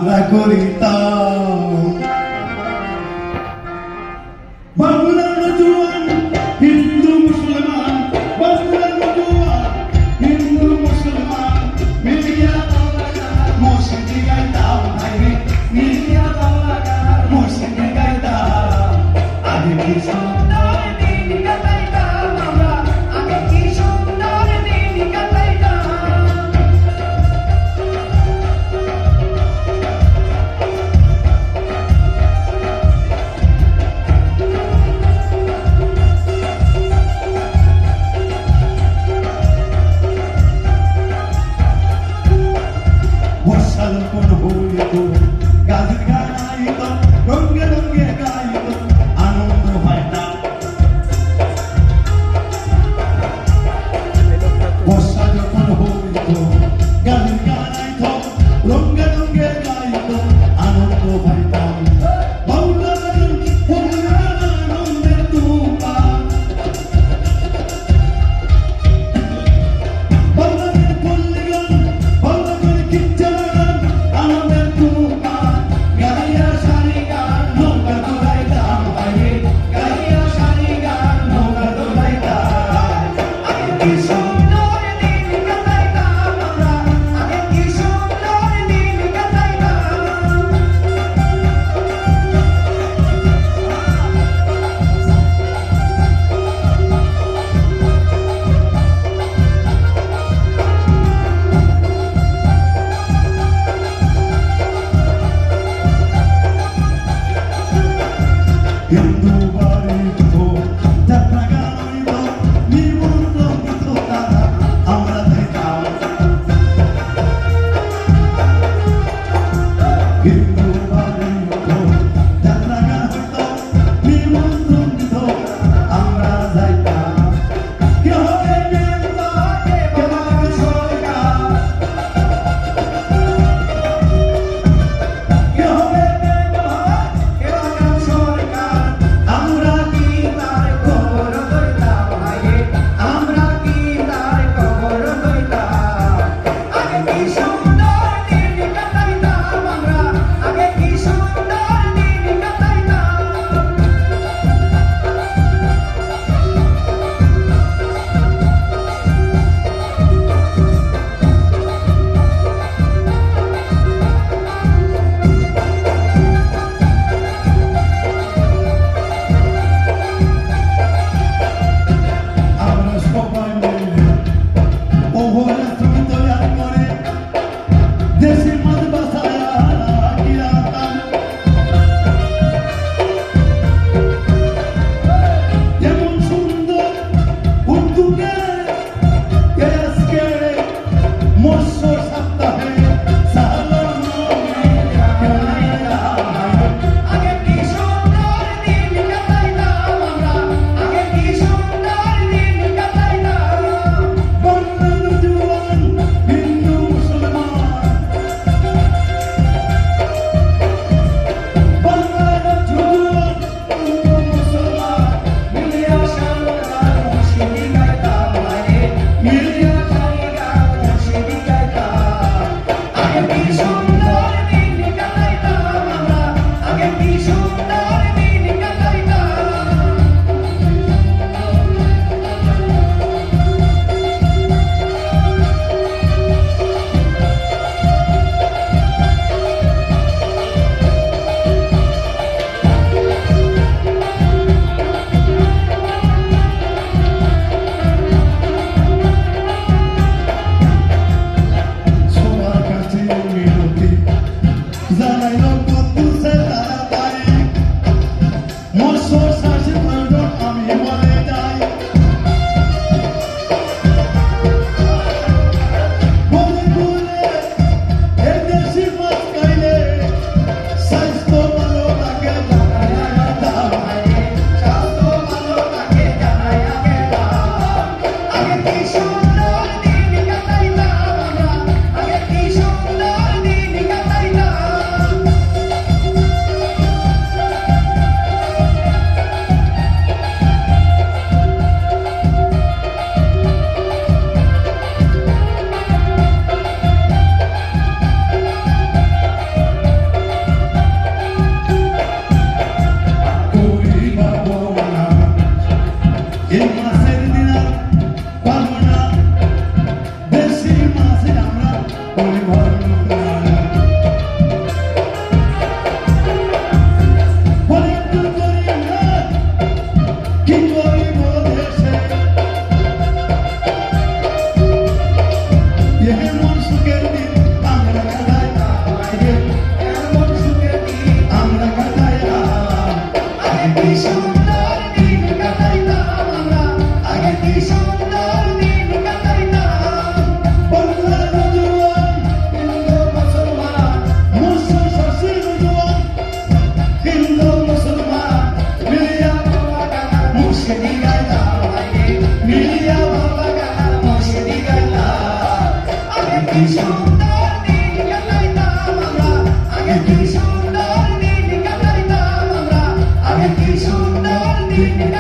যাত্রা করিতাম। বাংলার জোয়ান হিন্দু মুসলমান, বাংলার জোয়ান হিন্দু মুসলমান মিলিয়া মসজিদে গাইতাম, ভাইরে মিলিয়া মসজিদে গাইতাম। আগে কি সুন্দর দিন কাটাইতাম আমরা, আগে কি সুন্দর দিন কাটাইতাম। বর্ষা যখন হইত গাছের গাইত, রঙে রঙে গাইত, আনন্দ হয় না। বর্ষা যখন হইত গাছের গাইত, রঙে রঙে গাইত, আনন্দ পাইতাম। বাউলার আনন্দের তুফান, বাউলার পল্লী গান, বাউলার কিচ্ছা গান, আনন্দের তুফান। গাইয়া সারি গান নৌকা দোলাইতাম, ভাইরে গাইয়া সারি গান নৌকা দোলাইতাম। আগে কি সুন্দর দিন কাটাইতাম আমরা, আগে কি সুন্দর দিন কাটাইতাম। হিন্দু বাড়িত যাত্রা গাইত, নিমন্ত্রিত তারা আমরা যাইতাম। হিন্দু বাড়িত যাত্রা গাইত, নিমন্ত্রিত আমরা যাইতাম। কে হবে মেম্বার, কে হবে সরকার, কে হবে মেম্বার, কে হবে সরকার, আমরা কি তার খবর লইতাম, ভাইরে আমরা কি তার খবর লইতাম। আগে কি সুন্দর দিন কাটাইতাম আমরা, আগে দিন